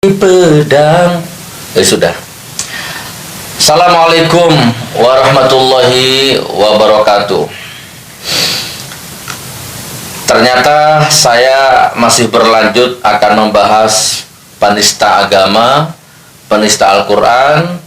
Pedang. Sudah. Assalamualaikum warahmatullahi wabarakatuh. Ternyata saya masih berlanjut akan membahas penista agama, penista Al-Quran,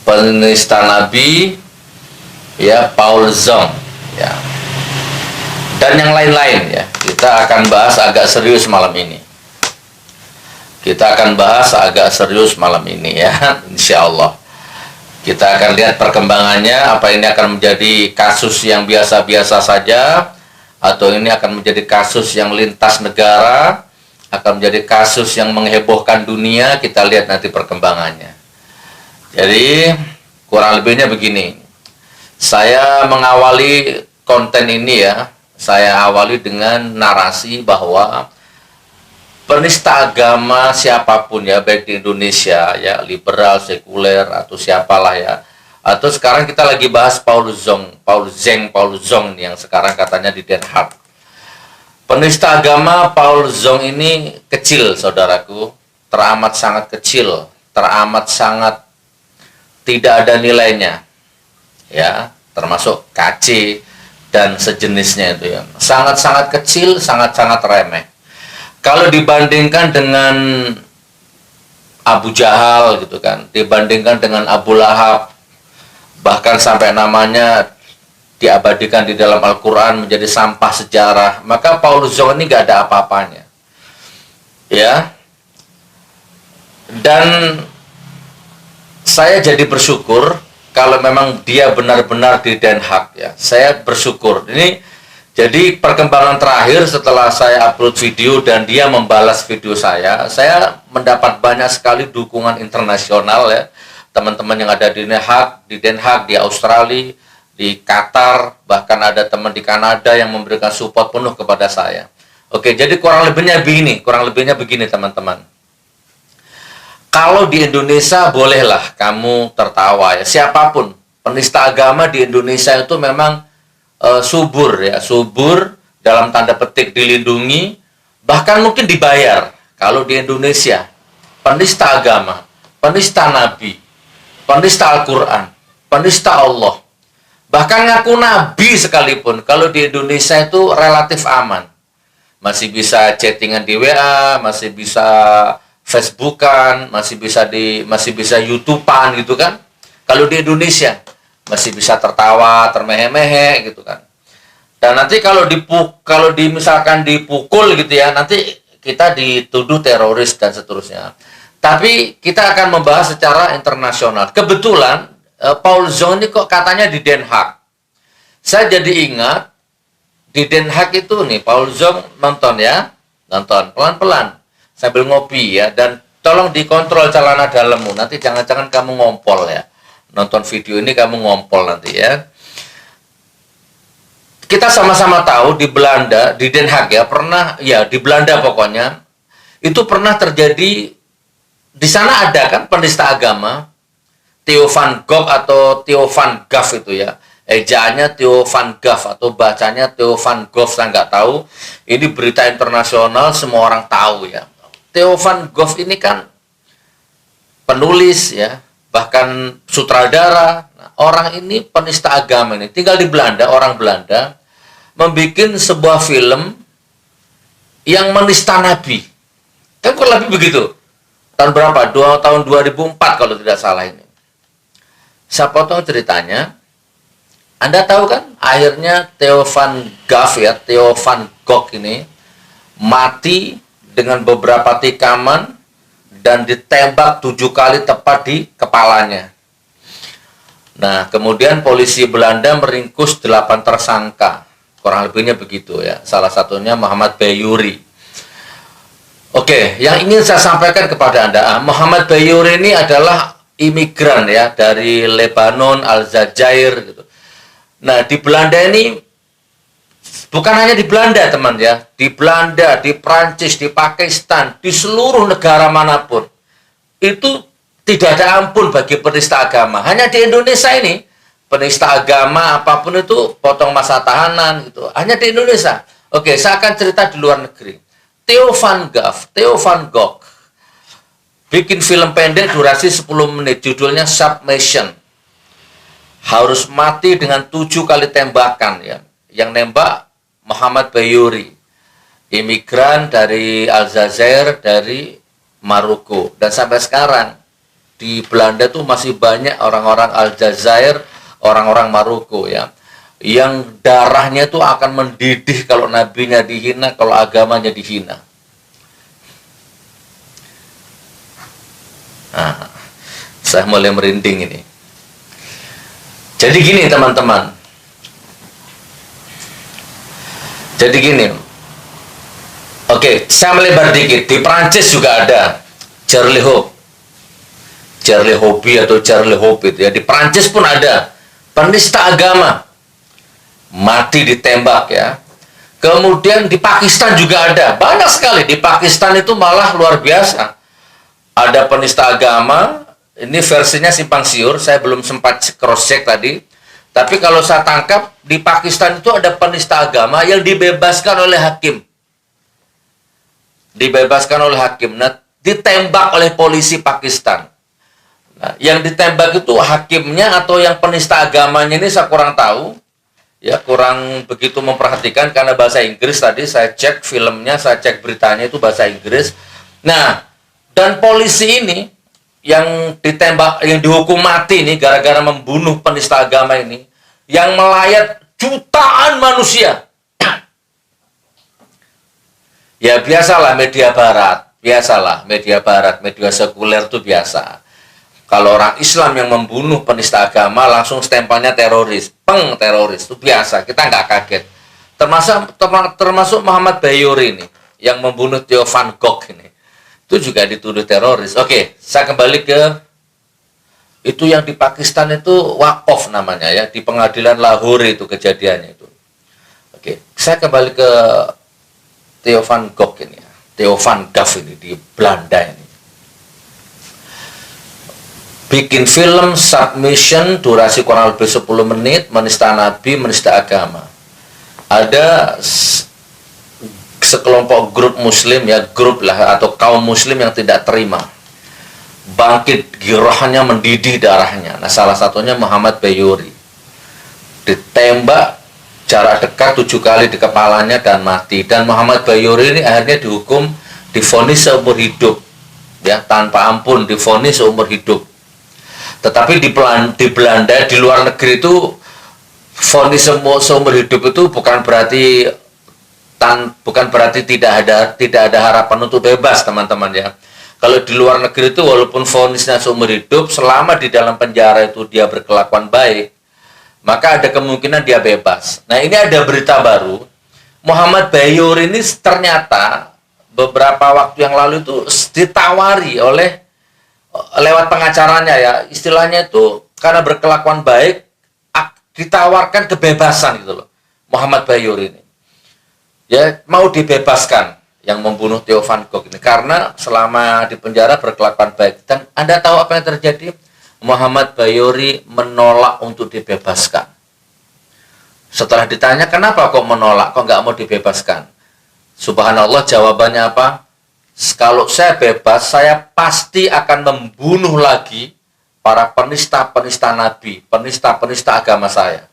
penista Nabi, ya, Paul Zong, ya, dan yang lain-lain, ya. Kita akan bahas agak serius malam ini. Kita akan bahas agak serius malam ini, ya, insya Allah. Kita akan lihat perkembangannya, apa ini akan menjadi kasus yang biasa-biasa saja, atau ini akan menjadi kasus yang lintas negara, akan menjadi kasus yang menghebohkan dunia. Kita lihat nanti perkembangannya. Jadi, kurang lebihnya begini. Saya mengawali konten ini, ya, saya awali dengan narasi bahwa penista agama siapapun, ya, baik di Indonesia, ya, liberal, sekuler, atau siapalah, ya, atau sekarang kita lagi bahas Paul Zong yang sekarang katanya di Den Haag. Penista agama Paul Zong ini kecil, saudaraku, teramat sangat kecil, teramat sangat tidak ada nilainya, ya, termasuk KC dan sejenisnya itu, ya, sangat-sangat kecil, sangat-sangat remeh. Kalau dibandingkan dengan Abu Jahal, gitu kan, dibandingkan dengan Abu Lahab, bahkan sampai namanya diabadikan di dalam Al-Quran menjadi sampah sejarah, maka Paul Zong ini gak ada apa-apanya, ya. Dan saya jadi bersyukur kalau memang dia benar-benar di Den Haag, ya. Saya bersyukur. Ini jadi perkembangan terakhir setelah saya upload video dan dia membalas video saya mendapat banyak sekali dukungan internasional, ya. Teman-teman yang ada di Den Haag, di Australia, di Qatar, bahkan ada teman di Kanada yang memberikan support penuh kepada saya. Oke, jadi kurang lebihnya begini teman-teman. Kalau di Indonesia bolehlah kamu tertawa, ya, siapapun penista agama di Indonesia itu memang subur, ya, subur dalam tanda petik dilindungi, bahkan mungkin dibayar. Kalau di Indonesia penista agama, penista Nabi, penista Al-Quran, penista Allah, bahkan ngaku Nabi sekalipun, kalau di Indonesia itu relatif aman. Masih bisa chattingan di WA, masih bisa Facebookan, masih bisa YouTubean, gitu kan. Kalau di Indonesia masih bisa tertawa, termehe-mehe, gitu kan. Dan nanti kalau misalkan dipukul, gitu ya, nanti kita dituduh teroris dan seterusnya. Tapi kita akan membahas secara internasional. Kebetulan Paul Zong ini kok katanya di Den Haag. Saya jadi ingat di Den Haag itu nih, Paul Zong nonton, ya, nonton pelan-pelan sambil ngopi, ya, dan tolong dikontrol celana dalammu. Nanti jangan-jangan kamu ngompol, ya. Nonton video ini kamu ngompol nanti, ya. Kita sama-sama tahu di Belanda, di Den Haag, ya, pernah, ya, di Belanda pokoknya, itu pernah terjadi, di sana ada kan penista agama, Theo van Gogh atau Theo van Gogh itu, ya. Ejaannya Theo van Gogh atau bacanya Theo van Gogh, saya nggak tahu. Ini berita internasional, semua orang tahu, ya. Theo van Gogh ini kan penulis, ya, bahkan sutradara. Nah, orang ini penista agama ini tinggal di Belanda, orang Belanda, membuat sebuah film yang menista Nabi. Kan kurang lebih begitu. Tahun berapa? Tahun 2004 kalau tidak salah ini. Saya potong ceritanya. Anda tahu kan, akhirnya Theo van Gogh, ya, Theo van Gogh ini mati dengan beberapa tikaman dan ditembak 7 kali tepat di kepalanya. Nah, kemudian polisi Belanda meringkus 8 tersangka. Kurang lebihnya begitu, ya. Salah satunya Muhammad Bayuri. Oke, yang ingin saya sampaikan kepada Anda, Muhammad Bayuri ini adalah imigran, ya, dari Lebanon, Aljazair, gitu. Nah, di Belanda ini, bukan hanya di Belanda, teman, ya. Di Belanda, di Prancis, di Pakistan, di seluruh negara manapun, itu tidak ada ampun bagi penista agama. Hanya di Indonesia ini, penista agama apapun itu potong masa tahanan, gitu. Hanya di Indonesia. Oke, saya akan cerita di luar negeri. Theo van Gogh bikin film pendek durasi 10 menit, judulnya Submission. Harus mati dengan 7 kali tembakan ya. Yang nembak Muhammad Bayuri, imigran dari Aljazair, dari Maroko. Dan sampai sekarang di Belanda tuh masih banyak orang-orang Aljazair, orang-orang Maroko ya, yang darahnya tuh akan mendidih kalau nabinya dihina, kalau agamanya dihina. Nah, saya mulai merinding ini. Jadi gini teman-teman. Jadi gini. Oke, saya melebar dikit. Di Prancis juga ada Charlie Hope. Charlie Hope atau Charlie Hope itu ya. Di Prancis pun ada penista agama. Mati ditembak ya. Kemudian di Pakistan juga ada. Banyak sekali. Di Pakistan itu malah luar biasa. Ada penista agama. Ini versinya simpang siur. Saya belum sempat cross check tadi. Tapi kalau saya tangkap, di Pakistan itu ada penista agama yang dibebaskan oleh hakim. Dibebaskan oleh hakim. Nah, ditembak oleh polisi Pakistan. Nah, yang ditembak itu hakimnya atau yang penista agamanya ini saya kurang tahu. Ya, kurang begitu memperhatikan karena bahasa Inggris tadi saya cek filmnya, saya cek beritanya itu bahasa Inggris. Nah, dan polisi ini yang ditembak, yang dihukum mati ini gara-gara membunuh penista agama ini, yang melayat jutaan manusia. Ya biasalah media barat, media sekuler itu biasa. Kalau orang Islam yang membunuh penista agama langsung stempelnya teroris, teroris itu biasa, kita nggak kaget. Termasuk Muhammad Bayuri ini yang membunuh Theo van Gogh ini. Itu juga dituduh teroris. Oke, saya kembali ke itu yang di Pakistan itu Waqf namanya ya, di pengadilan Lahore itu kejadiannya itu. Oke, saya kembali ke Theo van Gogh ini ya, Theo van Gogh ini di Belanda ini. Bikin film Submission durasi kurang lebih 10 menit, menista nabi, menista agama. Ada sekelompok grup muslim ya, grup lah atau kaum muslim yang tidak terima, bangkit girohnya, mendidih darahnya. Nah, salah satunya Muhammad Bayuri ditembak jarak dekat 7 kali di kepalanya dan mati. Dan Muhammad Bayuri ini akhirnya divonis seumur hidup ya, tanpa ampun, divonis seumur hidup. Tetapi di Belanda, di luar negeri itu vonis seumur hidup itu bukan berarti tidak ada harapan untuk bebas, teman-teman ya. Kalau di luar negeri itu walaupun vonisnya seumur hidup, selama di dalam penjara itu dia berkelakuan baik, maka ada kemungkinan dia bebas. Nah, ini ada berita baru. Muhammad Bayuri ini ternyata beberapa waktu yang lalu itu ditawari lewat pengacaranya ya, istilahnya itu karena berkelakuan baik ditawarkan kebebasan gitu loh. Muhammad Bayuri ini ya mau dibebaskan, yang membunuh Theo van Gogh ini, karena selama di penjara berkelakuan baik. Dan Anda tahu apa yang terjadi? Muhammad Bayuri menolak untuk dibebaskan. Setelah ditanya kenapa kok menolak, kok nggak mau dibebaskan, subhanallah jawabannya apa? Kalau saya bebas, saya pasti akan membunuh lagi para penista-penista nabi, penista-penista agama saya.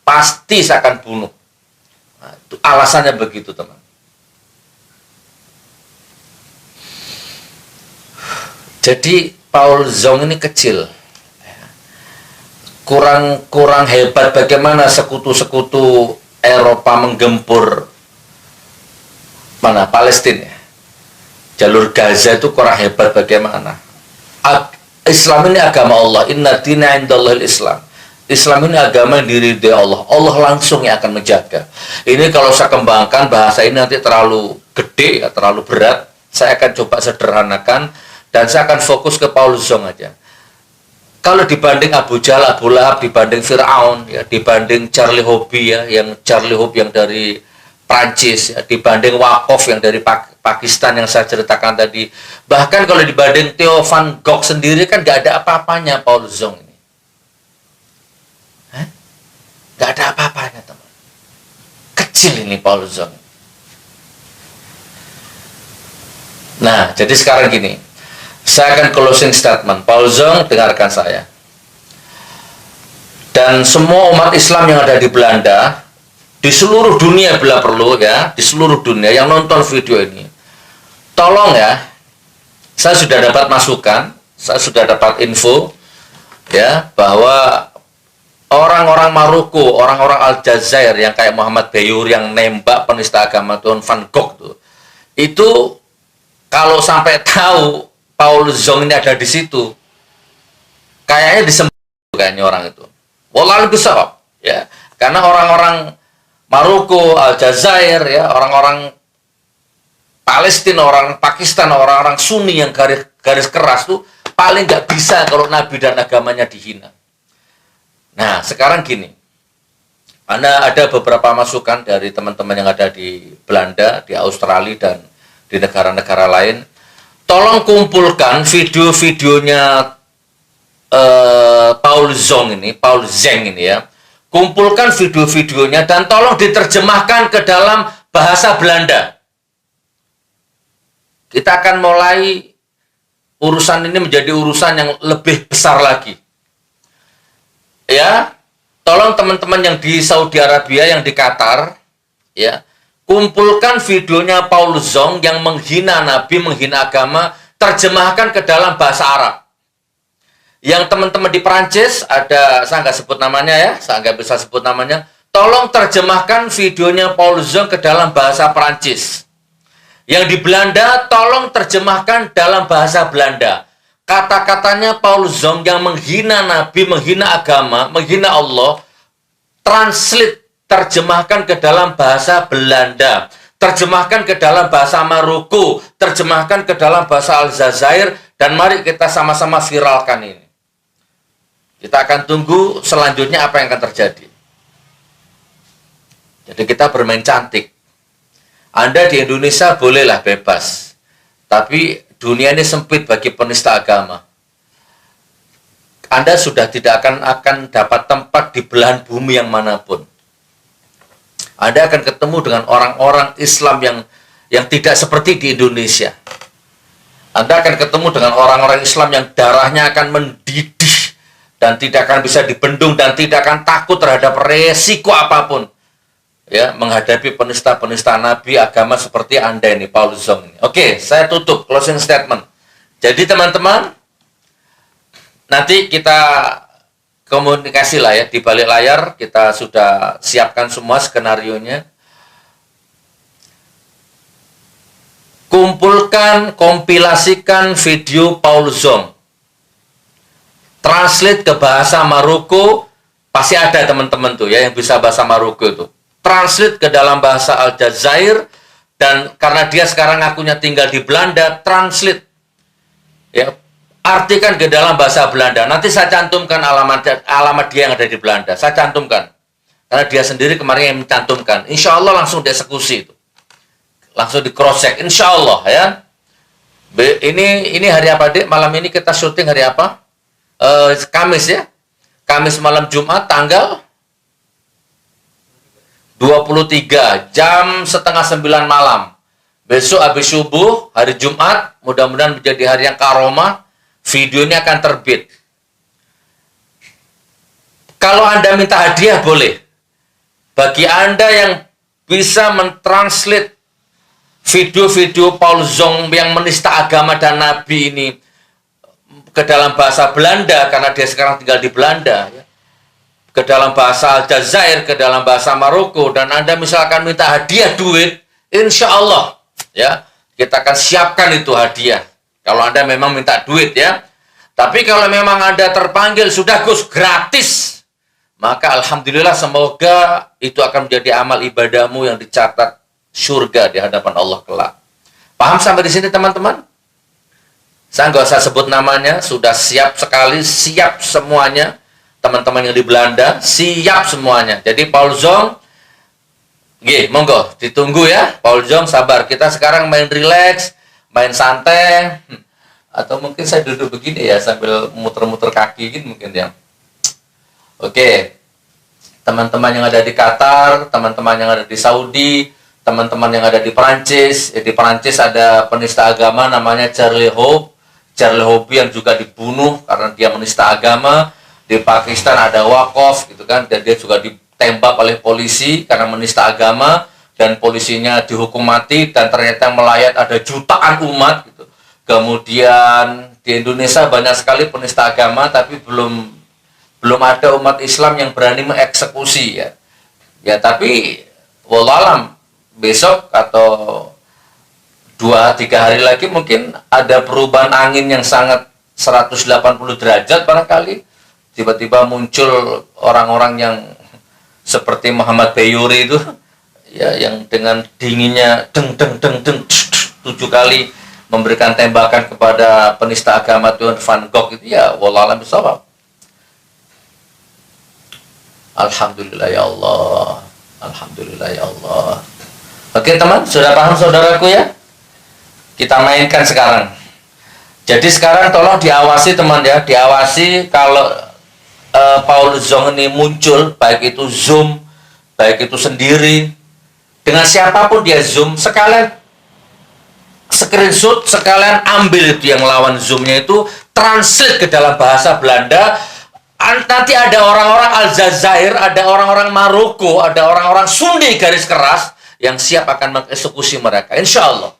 Pasti saya akan bunuh. Nah, itu alasannya begitu, teman. Jadi Paul Zong ini kecil, kurang hebat bagaimana sekutu-sekutu Eropa menggempur Palestina. Jalur Gaza itu kurang hebat bagaimana. Islam ini agama Allah. Inna dina indallahil Islam. Islam ini agama yang diridhai Allah. Allah langsung yang akan menjaga. Ini kalau saya kembangkan bahasa ini nanti terlalu gede ya, terlalu berat. Saya akan coba sederhanakan dan saya akan fokus ke Paul Zong aja. Kalau dibanding Abu Jahal, Abu Lahab, dibanding Fir'aun ya, dibanding Charlie Hope ya, yang Charlie Hope yang dari Prancis ya, dibanding Waqf yang dari Pakistan yang saya ceritakan tadi, bahkan kalau dibanding Theo van Gogh sendiri kan nggak ada apa-apanya Paul Zong ini. Nggak ada apa-apanya, teman. Kecil ini Paul Zong. Nah, jadi sekarang gini, Saya akan closing statement. Paul Zong, dengarkan saya. Dan semua umat Islam yang ada di Belanda, di seluruh dunia bila perlu ya, di seluruh dunia yang nonton video ini, tolong ya, saya sudah dapat masukan, saya sudah dapat info ya, bahwa orang-orang Maroko, orang-orang Aljazair yang kayak Muhammad Bayur yang nembak penista agama Tuan Van Gogh tuh, itu kalau sampai tahu Paul Zong ini ada di situ, kayaknya disembah kayaknya orang itu. Wallahu bisawab ya. Karena orang-orang Maroko, Aljazair ya, orang-orang Palestina, orang Pakistan, orang-orang Sunni yang garis keras tuh paling nggak bisa kalau Nabi dan agamanya dihina. Nah, sekarang gini. Ada beberapa masukan dari teman-teman yang ada di Belanda, di Australia dan di negara-negara lain. Tolong kumpulkan video-videonya Paul Zong ini ya. Kumpulkan video-videonya dan tolong diterjemahkan ke dalam bahasa Belanda. Kita akan mulai urusan ini menjadi urusan yang lebih besar lagi. Ya, tolong teman-teman yang di Saudi Arabia, yang di Qatar, ya, kumpulkan videonya Paul Zong yang menghina Nabi, menghina agama, terjemahkan ke dalam bahasa Arab. Yang teman-teman di Perancis, ada, saya nggak sebut namanya ya, saya nggak bisa sebut namanya, tolong terjemahkan videonya Paul Zong ke dalam bahasa Perancis. Yang di Belanda, tolong terjemahkan dalam bahasa Belanda. Kata-katanya Paul Zong yang menghina Nabi, menghina agama, menghina Allah, translate, terjemahkan ke dalam bahasa Belanda, terjemahkan ke dalam bahasa Maroko, terjemahkan ke dalam bahasa Aljazair, dan mari kita sama-sama viralkan ini. Kita akan tunggu selanjutnya apa yang akan terjadi. Jadi kita bermain cantik. Anda di Indonesia bolehlah bebas, tapi dunia ini sempit bagi penista agama. Anda sudah tidak akan dapat tempat di belahan bumi yang manapun. Anda akan ketemu dengan orang-orang Islam yang tidak seperti di Indonesia. Anda akan ketemu dengan orang-orang Islam yang darahnya akan mendidih dan tidak akan bisa dibendung dan tidak akan takut terhadap resiko apapun. Ya, menghadapi penista-penista Nabi agama seperti Anda ini, Paul Zong ini. Oke, saya tutup closing statement. Jadi teman-teman, nanti kita komunikasi lah ya, di balik layar kita sudah siapkan semua skenarionya. Kumpulkan, kompilasikan video Paul Zong, translate ke bahasa Maroko, pasti ada teman-teman tuh ya yang bisa bahasa Maroko itu. Translate ke dalam bahasa Aljazair, dan karena dia sekarang akunya tinggal di Belanda, translate ya, artikan ke dalam bahasa Belanda. Nanti saya cantumkan alamat dia yang ada di Belanda. Saya cantumkan. Karena dia sendiri kemarin yang mencantumkan. Insya Allah langsung dieksekusi itu. Langsung di cross check. Insya Allah ya. Ini hari apa, Dek? Malam ini kita syuting hari apa? Kamis ya. Kamis malam Jumat tanggal 23 jam setengah 9 malam. Besok habis subuh hari Jumat, mudah-mudahan menjadi hari yang karomah. Videonya akan terbit. Kalau Anda minta hadiah boleh. Bagi Anda yang bisa mentranslate video-video Paul Zong yang menista agama dan Nabi ini ke dalam bahasa Belanda, karena dia sekarang tinggal di Belanda ya, ke dalam bahasa Aljazair, ke dalam bahasa Maroko, dan Anda misalkan minta hadiah duit, insya Allah ya, kita akan siapkan itu hadiah. Kalau Anda memang minta duit ya. Tapi kalau memang Anda terpanggil, sudah Gus, gratis, maka Alhamdulillah, semoga itu akan menjadi amal ibadahmu yang dicatat surga di hadapan Allah kelak. Paham sampai di sini teman-teman? Saya nggak usah sebut namanya, sudah siap sekali, siap semuanya. Teman-teman yang di Belanda, siap semuanya. Jadi Paul Zong, monggo, ditunggu ya. Paul Zong, sabar. Kita sekarang main relax, main santai. Atau mungkin saya duduk begini ya, sambil muter-muter kaki gitu mungkin ya. Oke. Teman-teman yang ada di Qatar, teman-teman yang ada di Saudi, teman-teman yang ada di Perancis. Di Perancis ada penista agama namanya Charlie Hope. Charlie Hobi yang juga dibunuh karena dia menista agama. Di Pakistan ada Waqaf gitu kan, dan dia juga ditembak oleh polisi karena menista agama, dan polisinya dihukum mati, dan ternyata melayat ada jutaan umat gitu. Kemudian di Indonesia banyak sekali penista agama, tapi belum ada umat Islam yang berani mengeksekusi ya. Ya tapi wallahualam besok atau 2-3 hari lagi mungkin ada perubahan angin yang sangat 180 derajat barangkali. Tiba-tiba muncul orang-orang yang seperti Muhammad Bayuri itu ya, yang dengan dinginnya deng 7 kali memberikan tembakan kepada penista agama Tuhan Van Gogh itu ya wallahualam bisawab. Alhamdulillah ya Allah. Alhamdulillah ya Allah. Oke teman, sudah paham saudaraku ya? Kita mainkan sekarang. Jadi sekarang tolong diawasi teman ya, diawasi kalau Paul Zong ini muncul, baik itu Zoom, baik itu sendiri, dengan siapapun dia Zoom, sekalian screenshot, sekalian ambil itu yang lawan Zoomnya itu, translate ke dalam bahasa Belanda. Nanti ada orang-orang Aljazair, ada orang-orang Maroko, ada orang-orang Sunni garis keras yang siap akan mengeksekusi mereka, insya Allah.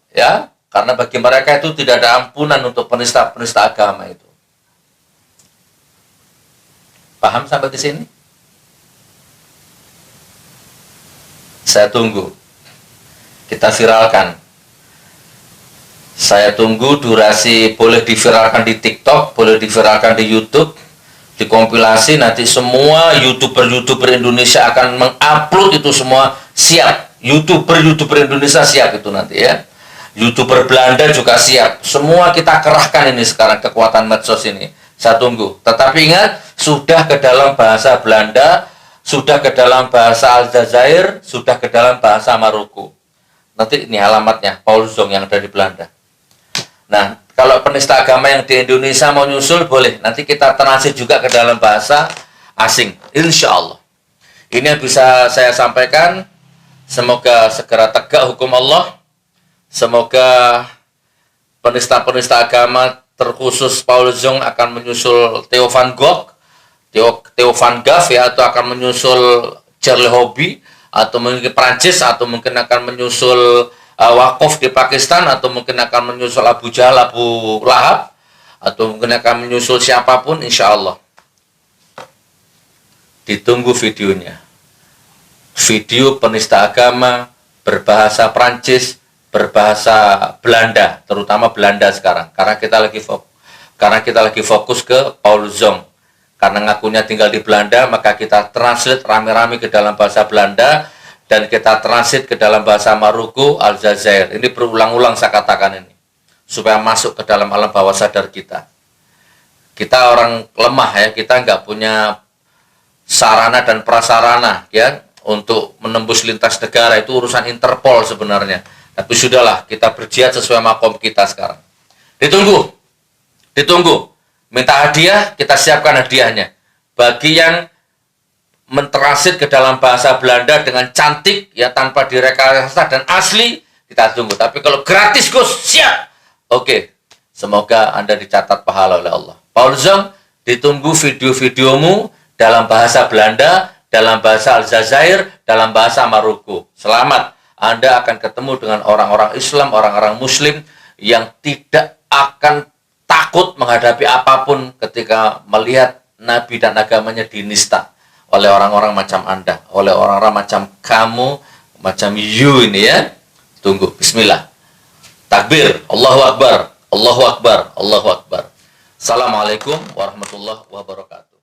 Ya, karena bagi mereka itu tidak ada ampunan untuk penista-penista agama itu. Paham sampai di sini? Saya tunggu. Kita viralkan. Saya tunggu durasi, boleh diviralkan di TikTok, boleh diviralkan di YouTube, dikompilasi, nanti semua YouTuber Indonesia akan mengupload itu semua, siap. YouTuber Indonesia siap itu nanti ya. YouTuber Belanda juga siap. Semua kita kerahkan ini sekarang, kekuatan medsos ini. Saya tunggu. Tetapi ingat, sudah ke dalam bahasa Belanda, sudah ke dalam bahasa Aljazair, sudah ke dalam bahasa Maroko. Nanti ini alamatnya, Paul Zong yang ada di Belanda. Nah, kalau penista agama yang di Indonesia mau nyusul, boleh. Nanti kita translate juga ke dalam bahasa asing. Insya Allah. Ini yang bisa saya sampaikan. Semoga segera tegak hukum Allah. Semoga penista-penista agama terkhusus Paul Zong akan menyusul Theo Van Gogh, Theo Van Gogh ya, atau akan menyusul Charlie Hobi, atau mungkin Prancis, atau mungkin akan menyusul Waqaf di Pakistan, atau mungkin akan menyusul Abu Jahal, Abu Lahab, atau mungkin akan menyusul siapapun, insya Allah. Ditunggu videonya. Video penista agama berbahasa Prancis, berbahasa Belanda, terutama Belanda sekarang, karena kita lagi fokus ke Paul Zong. Karena ngakunya tinggal di Belanda, maka kita translate rame-rame ke dalam bahasa Belanda, dan kita translate ke dalam bahasa Maroko, Aljazair. Ini berulang-ulang saya katakan ini, supaya masuk ke dalam alam bawah sadar kita. Kita orang lemah ya, kita nggak punya sarana dan prasarana ya untuk menembus lintas negara, itu urusan Interpol sebenarnya. Tapi sudahlah, kita berjihad sesuai makom kita sekarang. Ditunggu. Minta hadiah, kita siapkan hadiahnya. Bagi yang mentransit ke dalam bahasa Belanda dengan cantik, ya tanpa direkayasa dan asli, kita tunggu. Tapi kalau gratis, Gus, siap. Oke, semoga Anda dicatat pahala oleh Allah. Paul Zong, ditunggu video-videomu dalam bahasa Belanda, dalam bahasa Aljazair, dalam bahasa Maroko. Selamat. Anda akan ketemu dengan orang-orang Islam, orang-orang Muslim yang tidak akan takut menghadapi apapun ketika melihat Nabi dan agamanya dinista oleh orang-orang macam Anda, oleh orang-orang macam kamu, macam you ini ya. Tunggu, bismillah. Takbir, Allahu Akbar, Allahu Akbar, Allahu Akbar. Assalamualaikum warahmatullahi wabarakatuh.